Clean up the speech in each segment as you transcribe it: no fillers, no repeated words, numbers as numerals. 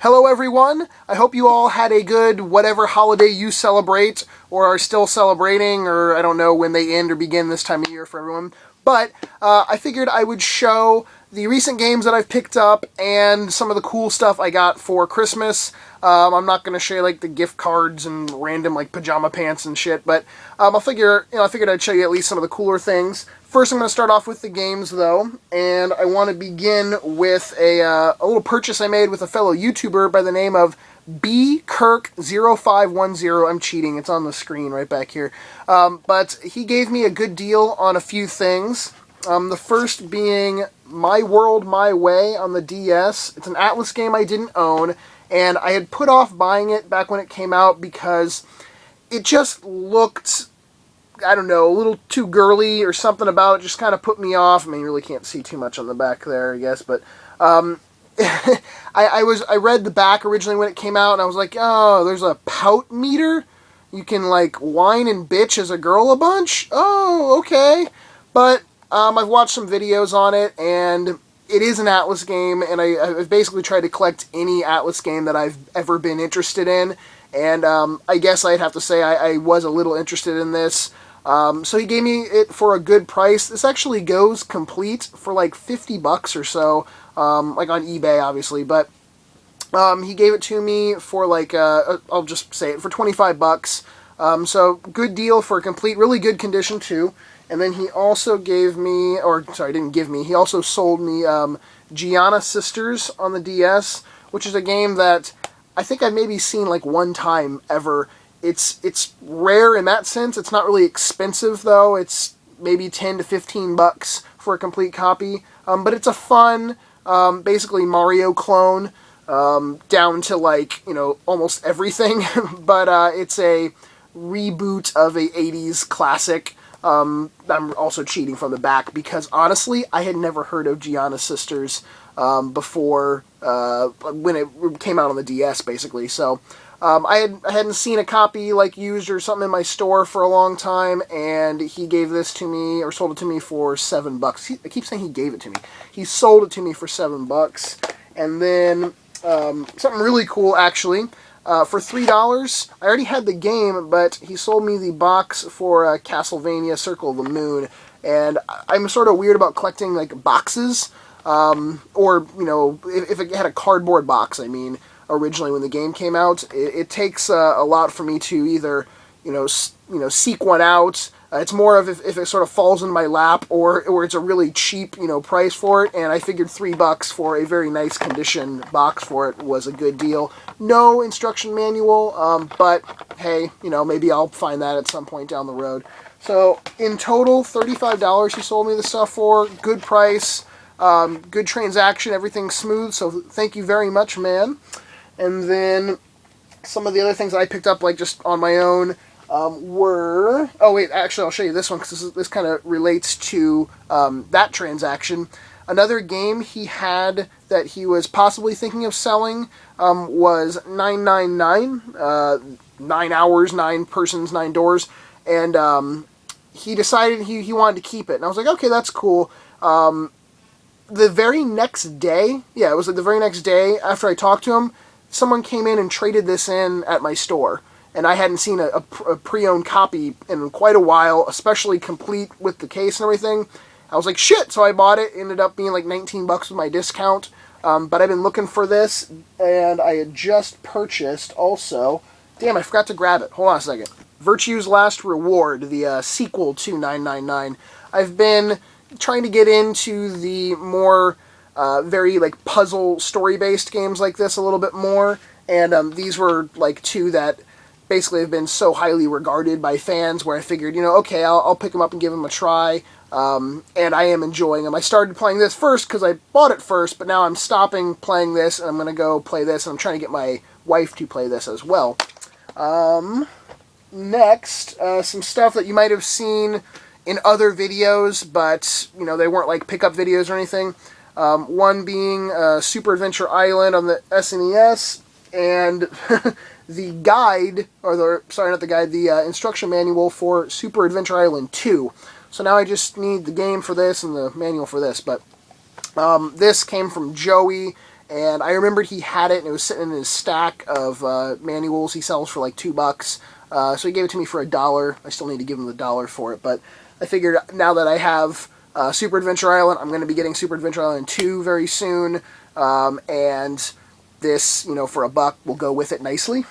Hello everyone, I hope you all had a good whatever holiday you celebrate, or are still celebrating, or I don't know when they end or begin this time of year for everyone. But I figured I would show the recent games that I've picked up and some of the cool stuff I got for Christmas. I'm not going to show you like the gift cards and random like pajama pants and shit, but I figured I'd show you at least some of the cooler things. First, I'm going to start off with the games, though, and I want to begin with a little purchase I made with a fellow YouTuber by the name of bkirk0510. I'm cheating, it's on the screen right back here. But he gave me a good deal on a few things. The first being My World, My Way on the DS. It's an Atlas game I didn't own, and I had put off buying it back when it came out because it just looked, I don't know, a little too girly or something about it just kind of put me off. I mean, you really can't see too much on the back there, I guess, but I read the back originally when it came out, and I was like, oh, there's a pout meter? You can, like, whine and bitch as a girl a bunch? Oh, okay. But I've watched some videos on it, and it is an Atlas game, and I've basically tried to collect any Atlas game that I've ever been interested in, and I guess I'd have to say I was a little interested in this. So he gave me it for a good price. This actually goes complete for like $50 or so, like on eBay, obviously, but he gave it to me for like, I'll just say it, for $25. So good deal for a complete, really good condition too. And then he also gave me, or sorry, didn't give me, he also sold me Giana Sisters on the DS, which is a game that I think I've maybe seen like one time ever. It's rare in that sense. It's not really expensive, though. It's maybe $10 to $15 for a complete copy. But it's a fun, basically Mario clone, down to like, you know, almost everything. But it's a reboot of a 80s classic. I'm also cheating from the back because, honestly, I had never heard of Giana Sisters before when it came out on the DS, basically. So I hadn't seen a copy like used or something in my store for a long time, and he gave this to me, or sold it to me for $7. I keep saying he gave it to me. He sold it to me for $7. And then something really cool, actually. For $3, I already had the game, but he sold me the box for Castlevania Circle of the Moon, and I'm sort of weird about collecting like boxes, or, you know, if it had a cardboard box, I mean, originally when the game came out. It takes a lot for me to either, you know, seek one out. It's more of if it sort of falls in my lap, or it's a really cheap, you know, price for it, and I figured $3 for a very nice condition box for it was a good deal. No instruction manual, but hey, you know, maybe I'll find that at some point down the road. So in total, $35 he sold me the stuff for. Good price, good transaction, everything's smooth, so thank you very much, man. And then some of the other things I picked up, like just on my own, were... Oh, wait, actually, I'll show you this one, because this kind of relates to that transaction. Another game he had that he was possibly thinking of selling was 999, 9 hours, 9 persons, 9 doors, and he decided he wanted to keep it. And I was like, okay, that's cool. The very next day, yeah, it was like the very next day after I talked to him, someone came in and traded this in at my store, and I hadn't seen a pre-owned copy in quite a while, especially complete with the case and everything. I was like, shit, so I bought it. It ended up being like $19 with my discount, but I've been looking for this, and I had just purchased also, damn, I forgot to grab it, hold on a second, Virtue's Last Reward, the sequel to 999. I've been trying to get into the more very like puzzle story-based games like this a little bit more, and these were like two that basically have been so highly regarded by fans where I figured, you know, okay, I'll pick them up and give them a try, and I am enjoying them. I started playing this first because I bought it first, but now I'm stopping playing this and I'm going to go play this, and I'm trying to get my wife to play this as well. Next, some stuff that you might have seen in other videos, but, you know, they weren't like pickup videos or anything. One being Super Adventure Island on the SNES, and the guide, or the instruction manual for Super Adventure Island 2. So now I just need the game for this and the manual for this, but this came from Joey, and I remembered he had it, and it was sitting in his stack of manuals he sells for like $2. So he gave it to me for $1. I still need to give him the $1 for it, but I figured now that I have Super Adventure Island, I'm going to be getting Super Adventure Island 2 very soon, and this, for $1 will go with it nicely.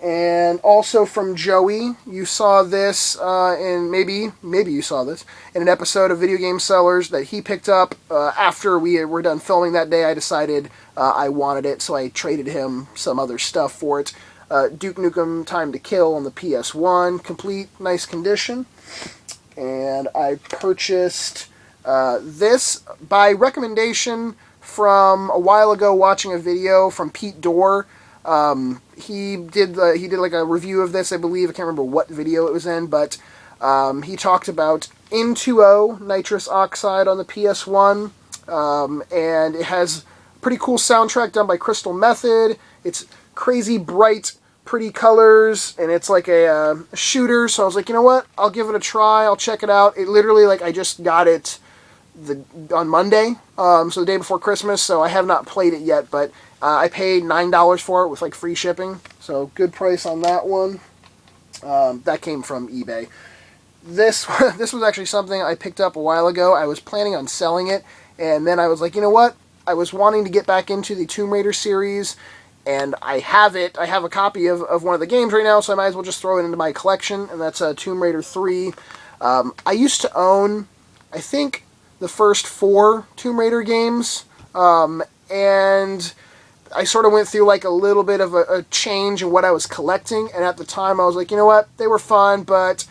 And also from Joey, you saw this in, maybe you saw this, in an episode of Video Game Sellers that he picked up. After we were done filming that day, I decided I wanted it, so I traded him some other stuff for it. Duke Nukem Time to Kill on the PS1, complete, nice condition. And I purchased this by recommendation from a while ago, watching a video from Pete Dorr. He did like a review of this, I believe. I can't remember what video it was in, but he talked about N2O nitrous oxide on the PS1, and it has a pretty cool soundtrack done by Crystal Method. It's crazy bright, pretty colors, and it's like a shooter. So I was like, you know what? I'll give it a try. I'll check it out. It literally, like, I just got it on Monday, so the day before Christmas. So I have not played it yet, but I paid $9 for it with like free shipping. So good price on that one. That came from eBay. This was actually something I picked up a while ago. I was planning on selling it, and then I was like, you know what? I was wanting to get back into the Tomb Raider series, and I have it. I have a copy of one of the games right now, so I might as well just throw it into my collection, and that's Tomb Raider 3. I used to own, I think, the first 4 Tomb Raider games, and I sort of went through like a little bit of a change in what I was collecting, and at the time I was like, you know what, they were fun, but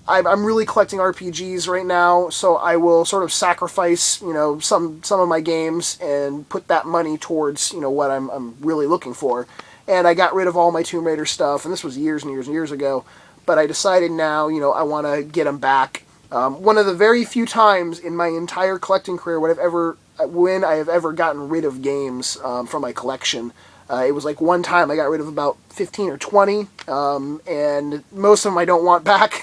I'm really collecting RPGs right now, so I will sort of sacrifice, some of my games and put that money towards, what I'm really looking for. And I got rid of all my Tomb Raider stuff, and this was years and years and years ago, but I decided now, I want to get them back. One of the very few times in my entire collecting career when I have ever gotten rid of games from my collection. It was like one time I got rid of about 15 or 20, and most of them I don't want back.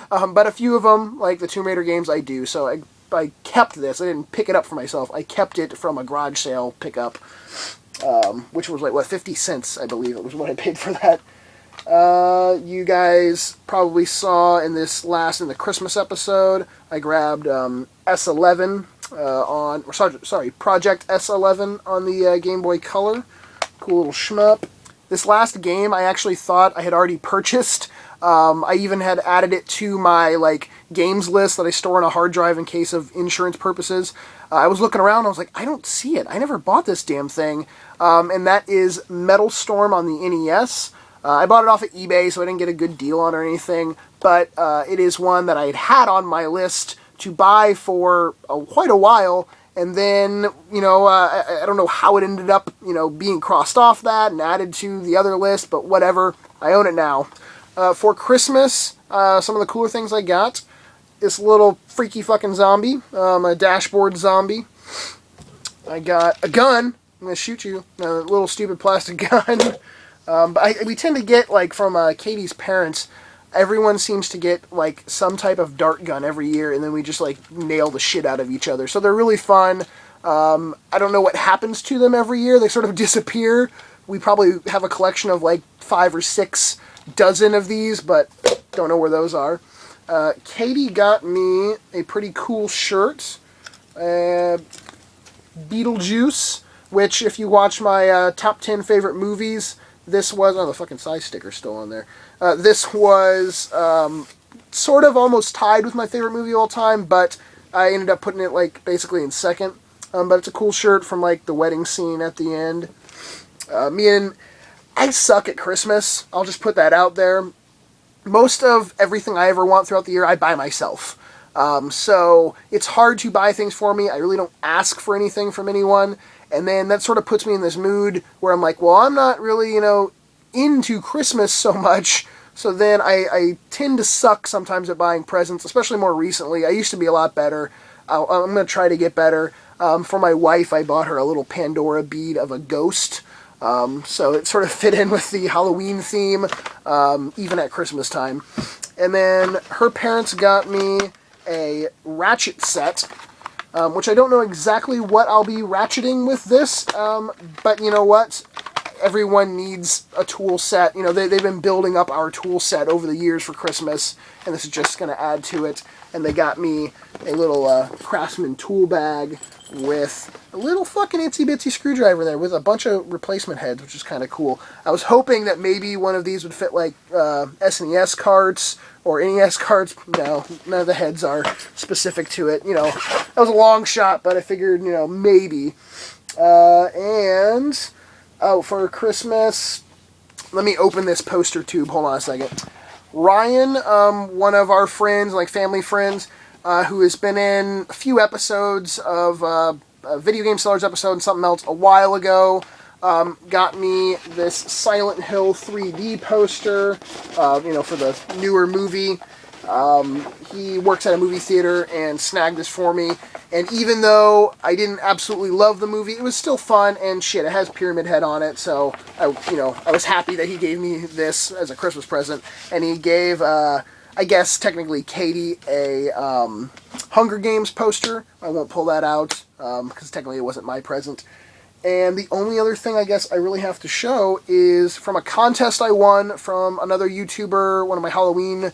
But a few of them, like the Tomb Raider games, I do. So I kept this. I didn't pick it up for myself. I kept it from a garage sale pickup, which was like, 50 cents, I believe it was what I paid for that. You guys probably saw in the Christmas episode, I grabbed S11 Project S11 on the Game Boy Color. Cool little shmup. This last game I actually thought I had already purchased. I even had added it to my games list that I store on a hard drive in case of insurance purposes. I was looking around, I was like, I don't see it. I never bought this damn thing. And that is Metal Storm on the NES. I bought it off of eBay, so I didn't get a good deal on it or anything, but it is one that I had on my list to buy for quite a while, and then, I don't know how it ended up, being crossed off that and added to the other list, but whatever, I own it now. For Christmas, some of the cooler things I got, this little freaky fucking zombie, a dashboard zombie. I got a gun. I'm going to shoot you. A little stupid plastic gun. But we tend to get, from Katie's parents, everyone seems to get, some type of dart gun every year, and then we just, nail the shit out of each other. So they're really fun. I don't know what happens to them every year. They sort of disappear. We probably have a collection of, 5 or 6 dozen of these, but don't know where those are. Katie got me a pretty cool shirt. Beetlejuice, which, if you watch my top 10 favorite movies, this was... Oh, the fucking size sticker's still on there. This was sort of almost tied with my favorite movie of all time, but I ended up putting it, basically in second. But it's a cool shirt from, the wedding scene at the end. I suck at Christmas. I'll just put that out there. Most of everything I ever want throughout the year, I buy myself. So it's hard to buy things for me. I really don't ask for anything from anyone. And then that sort of puts me in this mood where I'm like, well, I'm not really, into Christmas so much. So then I tend to suck sometimes at buying presents, especially more recently. I used to be a lot better. I'm going to try to get better. For my wife, I bought her a little Pandora bead of a ghost. So it sort of fit in with the Halloween theme, even at Christmas time. And then her parents got me a Ratchet Set, which I don't know exactly what I'll be ratcheting with this, but you know what? Everyone needs a tool set. You know, they've been building up our tool set over the years for Christmas, and this is just going to add to it. And they got me a little Craftsman tool bag with a little fucking itsy-bitsy screwdriver in there with a bunch of replacement heads, which is kind of cool. I was hoping that maybe one of these would fit like SNES carts or NES carts. No, none of the heads are specific to it. You know, that was a long shot, but I figured, you know, maybe. And... oh, for Christmas, let me open this poster tube. Hold on a second. Ryan, one of our friends, like family friends, who has been in a few episodes of a Video Game Sellers episode and something else a while ago, got me this Silent Hill 3D poster, you know, for the newer movie. He works at a movie theater and snagged this for me. And even though I didn't absolutely love the movie, it was still fun, and shit, it has Pyramid Head on it, so I was happy that he gave me this as a Christmas present. And he gave, I guess, technically Katie a Hunger Games poster. I won't pull that out, because technically it wasn't my present. And the only other thing I guess I really have to show is from a contest I won from another YouTuber, one of my Halloween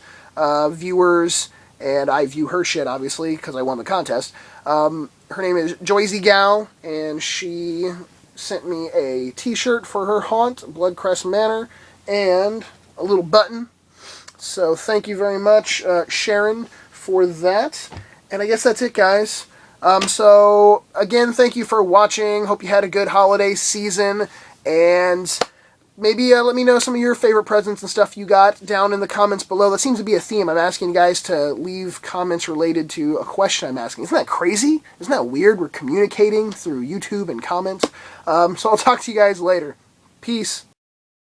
viewers, and I view her shit, obviously, because I won the contest. Her name is Joyzy Gal, and she sent me a t-shirt for her haunt, Bloodcrest Manor, and a little button. So thank you very much, Sharon, for that. And I guess that's it, guys. So, again, thank you for watching. Hope you had a good holiday season, and... maybe let me know some of your favorite presents and stuff you got down in the comments below. That seems to be a theme. I'm asking you guys to leave comments related to a question I'm asking. Isn't that crazy? Isn't that weird? We're communicating through YouTube and comments. So I'll talk to you guys later. Peace.